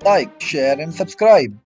Like, share, and subscribe.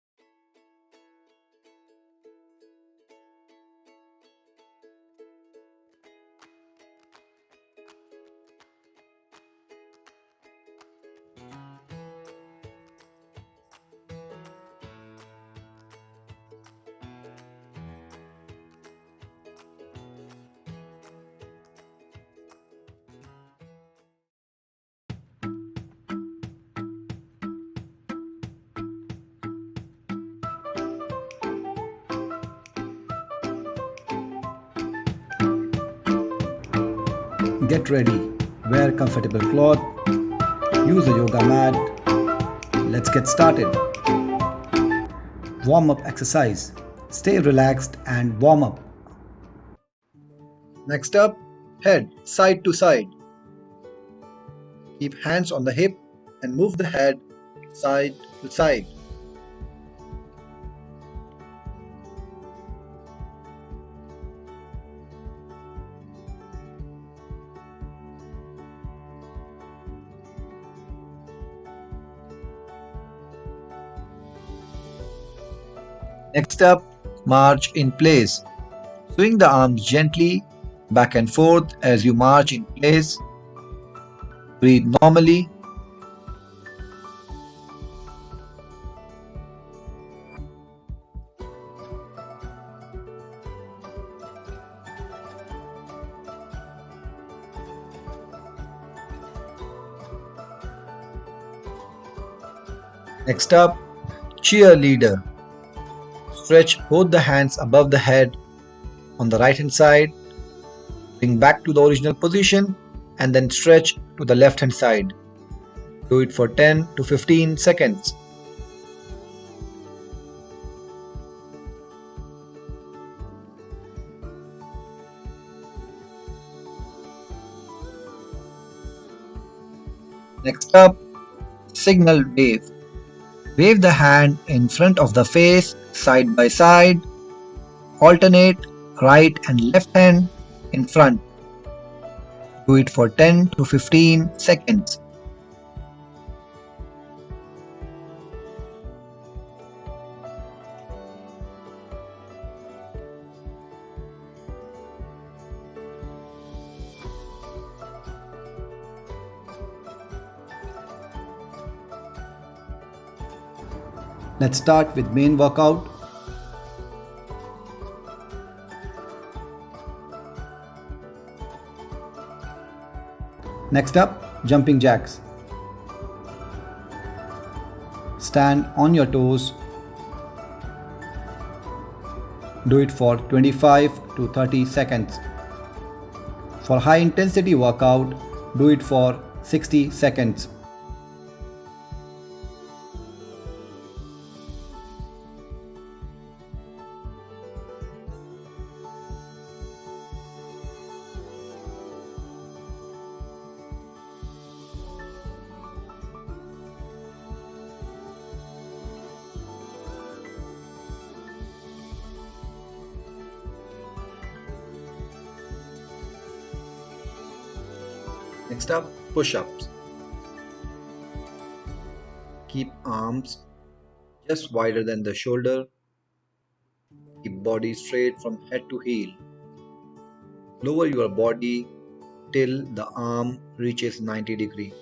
Get ready, wear comfortable cloth, use a yoga mat. Let's get started. Warm up exercise. Stay relaxed and warm up. Next up, head side to side. Keep hands on the hip and move the head side to side. Next up, march in place. Swing the arms gently back and forth as you march in place. Breathe normally. Next up, cheerleader. Stretch both the hands above the head on the right hand side. Bring back to the original position and then stretch to the left hand side. Do it for 10 to 15 seconds. Next up, signal wave. Wave the hand in front of the face side by side. Alternate right and left hand in front. Do it for 10 to 15 seconds. Let's start with main workout. Next up, jumping jacks. Stand on your toes. Do it for 25 to 30 seconds. For high intensity workout, do it for 60 seconds. Next up, push-ups. Keep arms just wider than the shoulder. Keep body straight from head to heel. Lower your body till the arm reaches 90 degree.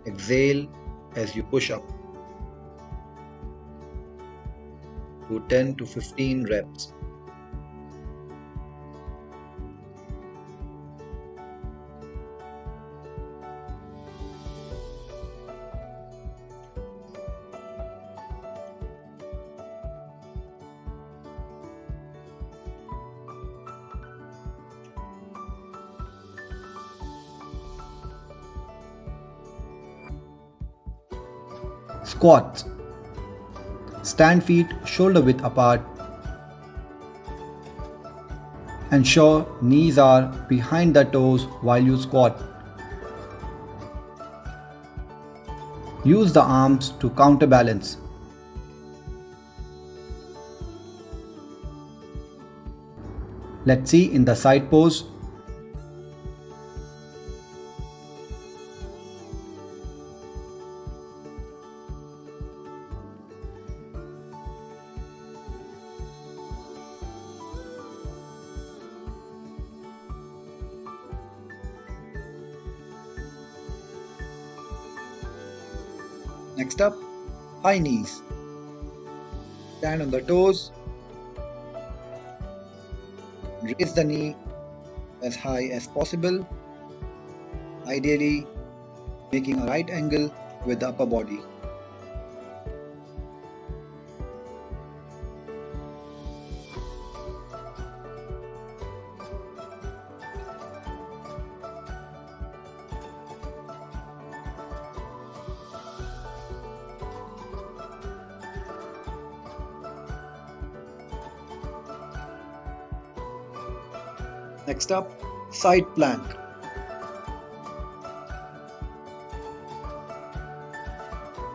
Exhale as you push up. Do 10 to 15 reps. Squats. Stand feet shoulder width apart. Ensure knees are behind the toes while you squat. Use the arms to counterbalance. Let's see in the side pose. Next up, high knees. Stand on the toes, raise the knee as high as possible, ideally making a right angle with the upper body. Next up, side plank.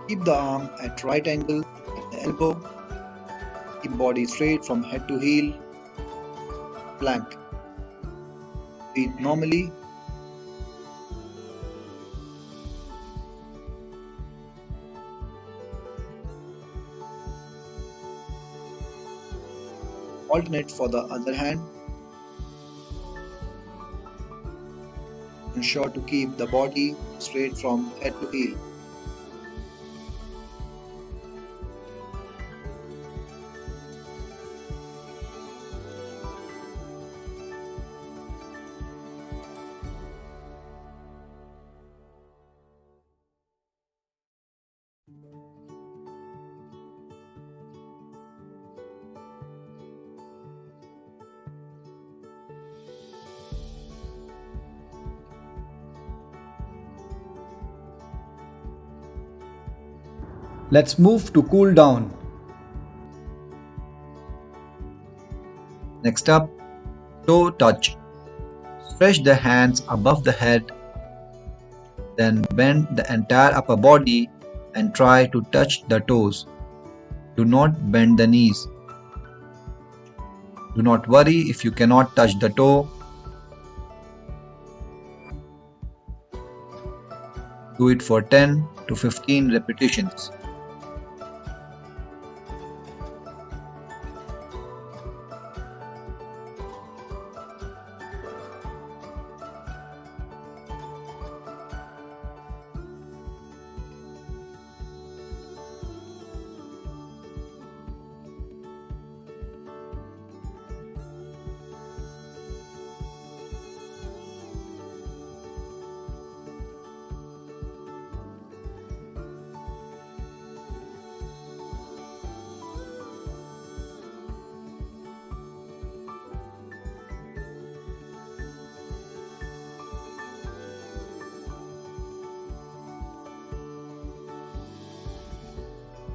Keep the arm at right angle at the elbow. Keep body straight from head to heel. Plank. Breathe normally. Alternate for the other hand. Ensure to keep the body straight from head to heel. Let's move to cool down. Next up, toe touch. Stretch the hands above the head, then bend the entire upper body and try to touch the toes. Do not bend the knees. Do not worry if you cannot touch the toe. Do it for 10 to 15 repetitions.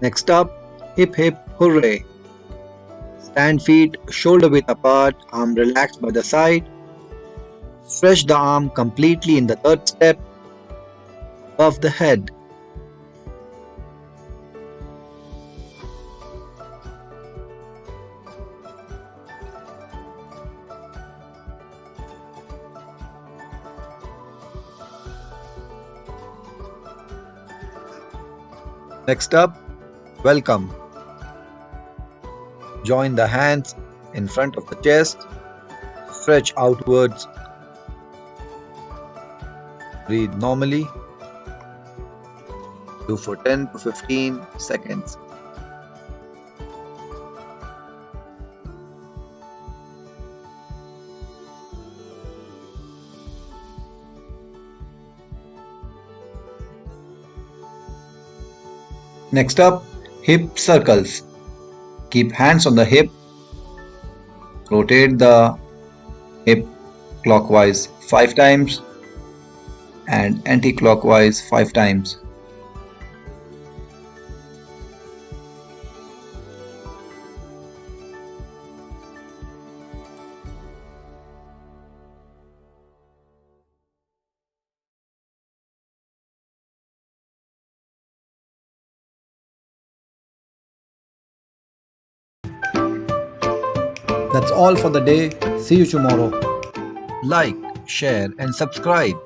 Next up, hip hip hooray. Stand feet shoulder width apart, arm relaxed by the side. Stretch the arm completely in the third step above the head. Next up, welcome. Join the hands in front of the chest. Stretch outwards. Breathe normally. Do for 10 to 15 seconds. Next up, hip circles. Keep hands on the hip. Rotate the hip clockwise 5 times and anti-clockwise 5 times. That's all for the day. See you tomorrow. Like, share and subscribe.